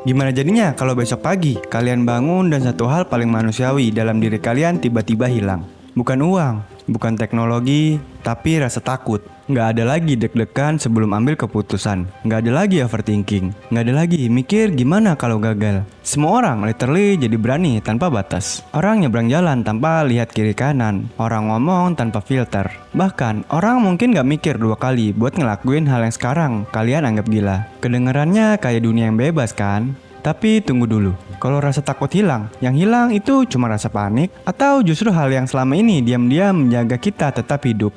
Gimana jadinya kalau besok pagi kalian bangun dan satu hal paling manusiawi dalam diri kalian tiba-tiba hilang? Bukan uang, bukan teknologi, tapi rasa takut. Nggak ada lagi deg-degan sebelum ambil keputusan. Nggak ada lagi overthinking. Nggak ada lagi mikir gimana kalau gagal. Semua orang literally jadi berani tanpa batas. Orang nyebrang jalan tanpa lihat kiri kanan. Orang ngomong tanpa filter. Bahkan orang mungkin nggak mikir dua kali buat ngelakuin hal yang sekarang kalian anggap gila. Kedengarannya kayak dunia yang bebas kan? Tapi tunggu dulu, kalau rasa takut hilang, yang hilang itu cuma rasa panik atau justru hal yang selama ini diam-diam menjaga kita tetap hidup?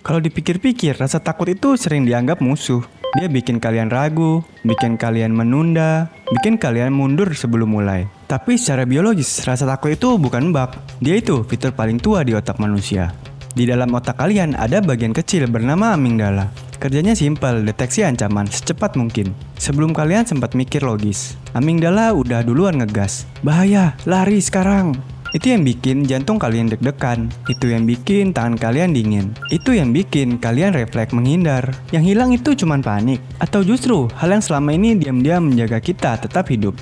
Kalau dipikir-pikir, rasa takut itu sering dianggap musuh. Dia bikin kalian ragu, bikin kalian menunda, bikin kalian mundur sebelum mulai. Tapi secara biologis, rasa takut itu bukan bug. Dia itu fitur paling tua di otak manusia. Di dalam otak kalian ada bagian kecil bernama amigdala. Kerjanya simpel, deteksi ancaman secepat mungkin. Sebelum kalian sempat mikir logis, amigdala udah duluan ngegas. Bahaya, lari sekarang. Itu yang bikin jantung kalian deg-degan. Itu yang bikin tangan kalian dingin. Itu yang bikin kalian refleks menghindar. Yang hilang itu cuman panik. Atau justru hal yang selama ini diam-diam menjaga kita tetap hidup.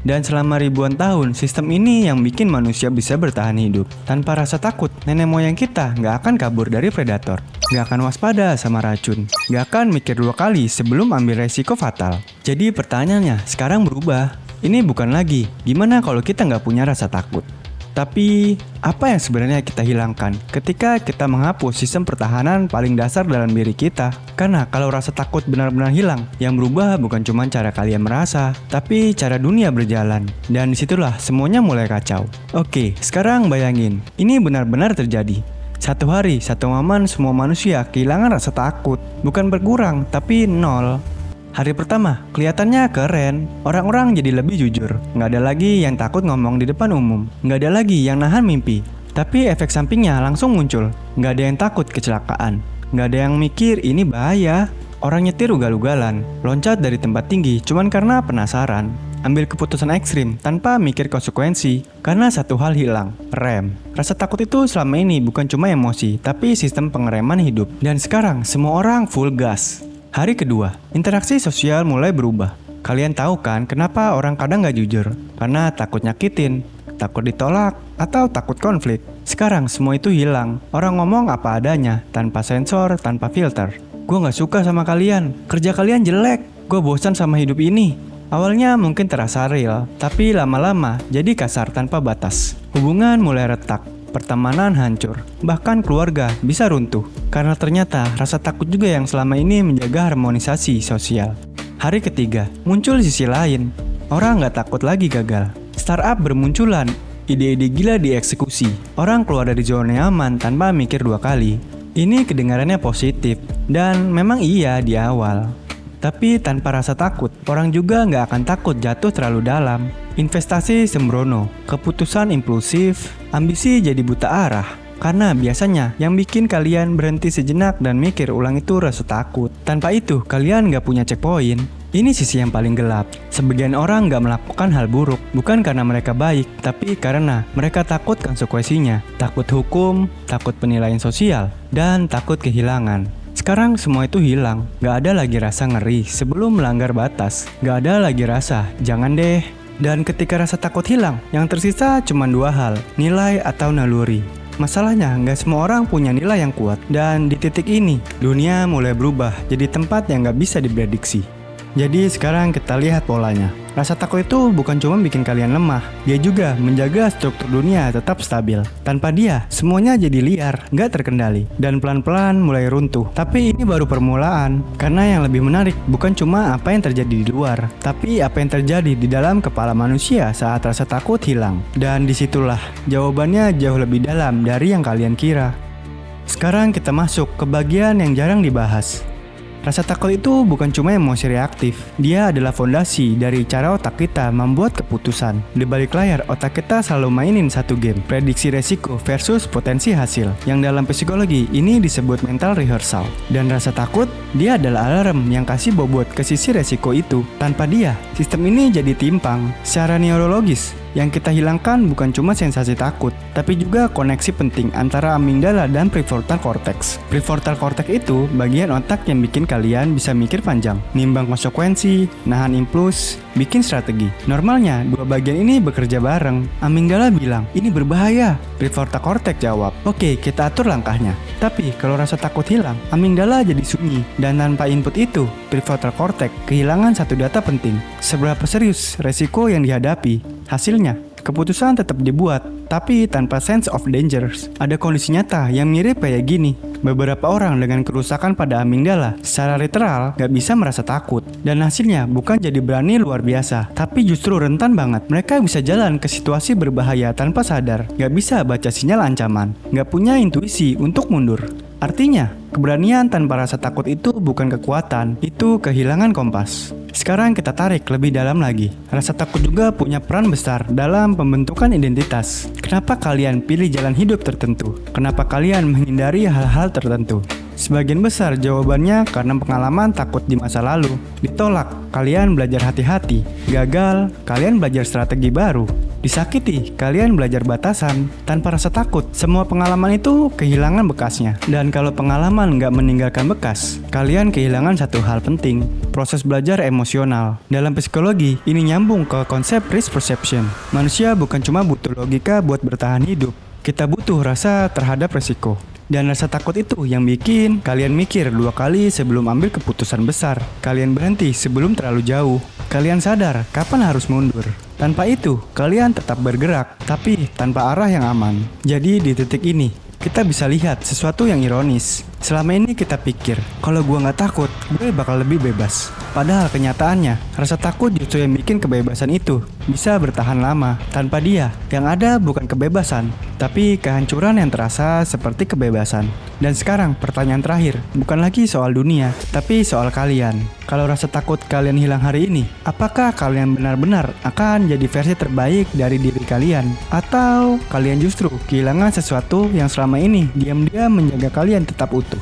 Dan selama ribuan tahun, sistem ini yang bikin manusia bisa bertahan hidup. Tanpa rasa takut, nenek moyang kita nggak akan kabur dari predator. Nggak akan waspada sama racun. Nggak akan mikir dua kali sebelum ambil resiko fatal. Jadi pertanyaannya, sekarang berubah. Ini bukan lagi, gimana kalau kita nggak punya rasa takut? Tapi, apa yang sebenarnya kita hilangkan ketika kita menghapus sistem pertahanan paling dasar dalam diri kita? Karena kalau rasa takut benar-benar hilang, yang berubah bukan cuma cara kalian merasa, tapi cara dunia berjalan. Dan disitulah semuanya mulai kacau. Oke, sekarang bayangin, ini benar-benar terjadi. Satu hari, satu momen semua manusia kehilangan rasa takut. Bukan berkurang, tapi nol. Hari pertama, kelihatannya keren. Orang-orang jadi lebih jujur. Nggak ada lagi yang takut ngomong di depan umum. Nggak ada lagi yang nahan mimpi. Tapi efek sampingnya langsung muncul. Nggak ada yang takut kecelakaan. Nggak ada yang mikir ini bahaya. Orang nyetir ugal-ugalan, loncat dari tempat tinggi cuman karena penasaran. Ambil keputusan ekstrim tanpa mikir konsekuensi. Karena satu hal hilang, rem. Rasa takut itu selama ini bukan cuma emosi, tapi sistem pengereman hidup. Dan sekarang semua orang full gas. Hari kedua, interaksi sosial mulai berubah. Kalian tahu kan kenapa orang kadang gak jujur? Karena takut nyakitin, takut ditolak, atau takut konflik. Sekarang semua itu hilang. Orang ngomong apa adanya, tanpa sensor, tanpa filter. Gue gak suka sama kalian, kerja kalian jelek, gue bosan sama hidup ini. Awalnya mungkin terasa real, tapi lama-lama jadi kasar tanpa batas. Hubungan mulai retak. Pertemanan hancur, bahkan keluarga bisa runtuh. Karena ternyata rasa takut juga yang selama ini menjaga harmonisasi sosial. Hari ketiga, muncul sisi lain. Orang nggak takut lagi gagal. Startup bermunculan, ide-ide gila dieksekusi. Orang keluar dari zona nyaman tanpa mikir dua kali. Ini kedengarannya positif, dan memang iya di awal. Tapi tanpa rasa takut, orang juga nggak akan takut jatuh terlalu dalam. Investasi sembrono, keputusan impulsif, ambisi jadi buta arah. Karena biasanya yang bikin kalian berhenti sejenak dan mikir ulang itu rasa takut. Tanpa itu, kalian nggak punya checkpoint. Ini sisi yang paling gelap. Sebagian orang nggak melakukan hal buruk, bukan karena mereka baik, tapi karena mereka takut konsekuensinya. Takut hukum, takut penilaian sosial, dan takut kehilangan. Sekarang semua itu hilang. Gak ada lagi rasa ngeri sebelum melanggar batas. Gak ada lagi rasa, jangan deh. Dan ketika rasa takut hilang, yang tersisa cuma dua hal, nilai atau naluri. Masalahnya, nggak semua orang punya nilai yang kuat. Dan di titik ini, dunia mulai berubah jadi tempat yang nggak bisa diprediksi. Jadi sekarang kita lihat polanya. Rasa takut itu bukan cuma bikin kalian lemah, dia juga menjaga struktur dunia tetap stabil. Tanpa dia, semuanya jadi liar, nggak terkendali, dan pelan-pelan mulai runtuh. Tapi ini baru permulaan, karena yang lebih menarik bukan cuma apa yang terjadi di luar, tapi apa yang terjadi di dalam kepala manusia saat rasa takut hilang. Dan disitulah jawabannya jauh lebih dalam dari yang kalian kira. Sekarang kita masuk ke bagian yang jarang dibahas. Rasa takut itu bukan cuma emosi reaktif, dia adalah fondasi dari cara otak kita membuat keputusan. Di balik layar, otak kita selalu mainin satu game, prediksi resiko versus potensi hasil, yang dalam psikologi ini disebut mental rehearsal. Dan rasa takut, dia adalah alarm yang kasih bobot ke sisi resiko itu. Tanpa dia, sistem ini jadi timpang. Secara neurologis, Yang kita hilangkan bukan cuma sensasi takut, tapi juga koneksi penting antara amigdala dan prefrontal cortex. Prefrontal cortex itu bagian otak yang bikin kalian bisa mikir panjang, nimbang konsekuensi, nahan impuls, bikin strategi. Normalnya, dua bagian ini bekerja bareng. Amigdala bilang, ini berbahaya. Prefrontal cortex jawab, oke, kita atur langkahnya. Tapi kalau rasa takut hilang, amigdala jadi sunyi. Dan tanpa input itu, prefrontal cortex kehilangan satu data penting. Seberapa serius resiko yang dihadapi? Hasilnya, keputusan tetap dibuat, tapi tanpa sense of dangers. Ada kondisi nyata yang mirip kayak gini. Beberapa orang dengan kerusakan pada amigdala secara literal gak bisa merasa takut. Dan hasilnya bukan jadi berani luar biasa, tapi justru rentan banget. Mereka bisa jalan ke situasi berbahaya tanpa sadar. Gak bisa baca sinyal ancaman. Gak punya intuisi untuk mundur. Artinya, keberanian tanpa rasa takut itu bukan kekuatan, itu kehilangan kompas. Sekarang kita tarik lebih dalam lagi. Rasa takut juga punya peran besar dalam pembentukan identitas. Kenapa kalian pilih jalan hidup tertentu? Kenapa kalian menghindari hal-hal tertentu? Sebagian besar jawabannya karena pengalaman takut di masa lalu. Ditolak, kalian belajar hati-hati. Gagal, kalian belajar strategi baru. Disakiti, kalian belajar batasan. Tanpa rasa takut, semua pengalaman itu kehilangan bekasnya. Dan kalau pengalaman nggak meninggalkan bekas, kalian kehilangan satu hal penting, proses belajar emosional. Dalam psikologi, ini nyambung ke konsep risk perception. Manusia bukan cuma butuh logika buat bertahan hidup, kita butuh rasa terhadap resiko. Dan rasa takut itu yang bikin kalian mikir 2 kali sebelum ambil keputusan besar. Kalian berhenti sebelum terlalu jauh. Kalian sadar kapan harus mundur. Tanpa itu, kalian tetap bergerak, tapi tanpa arah yang aman. Jadi di titik ini, kita bisa lihat sesuatu yang ironis. Selama ini kita pikir, kalau gue gak takut, gue bakal lebih bebas. Padahal kenyataannya, rasa takut justru yang bikin kebebasan itu bisa bertahan lama. Tanpa dia, yang ada bukan kebebasan, tapi kehancuran yang terasa seperti kebebasan. Dan sekarang pertanyaan terakhir, bukan lagi soal dunia, tapi soal kalian. Kalau rasa takut kalian hilang hari ini, apakah kalian benar-benar akan jadi versi terbaik dari diri kalian? Atau kalian justru kehilangan sesuatu yang selama ini diam-diam menjaga kalian tetap utuh?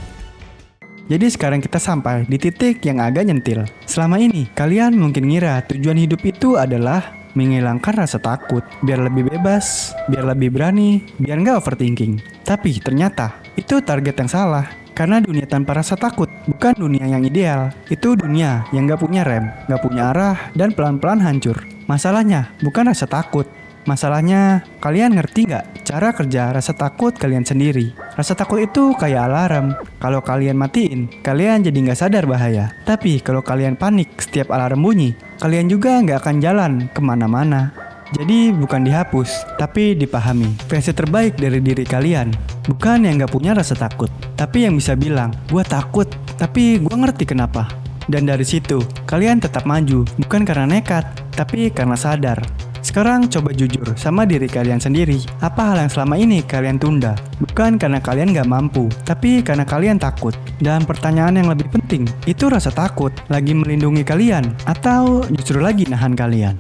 Jadi sekarang kita sampai di titik yang agak nyentil. Selama ini, kalian mungkin ngira tujuan hidup itu adalah menghilangkan rasa takut, biar lebih bebas, biar lebih berani, biar nggak overthinking. Tapi ternyata, itu target yang salah. Karena dunia tanpa rasa takut bukan dunia yang ideal. Itu dunia yang nggak punya rem, nggak punya arah, dan pelan-pelan hancur. Masalahnya bukan rasa takut. Masalahnya, kalian ngerti nggak cara kerja rasa takut kalian sendiri? Rasa takut itu kayak alarm. Kalau kalian matiin, kalian jadi nggak sadar bahaya. Tapi kalau kalian panik setiap alarm bunyi, kalian juga nggak akan jalan kemana-mana. Jadi bukan dihapus, tapi dipahami. Versi terbaik dari diri kalian, bukan yang nggak punya rasa takut, tapi yang bisa bilang, gua takut, tapi gua ngerti kenapa. Dan dari situ, kalian tetap maju, bukan karena nekat, tapi karena sadar. Sekarang coba jujur sama diri kalian sendiri. Apa hal yang selama ini kalian tunda? Bukan karena kalian gak mampu, tapi karena kalian takut. Dan pertanyaan yang lebih penting, itu rasa takut lagi melindungi kalian atau justru lagi nahan kalian?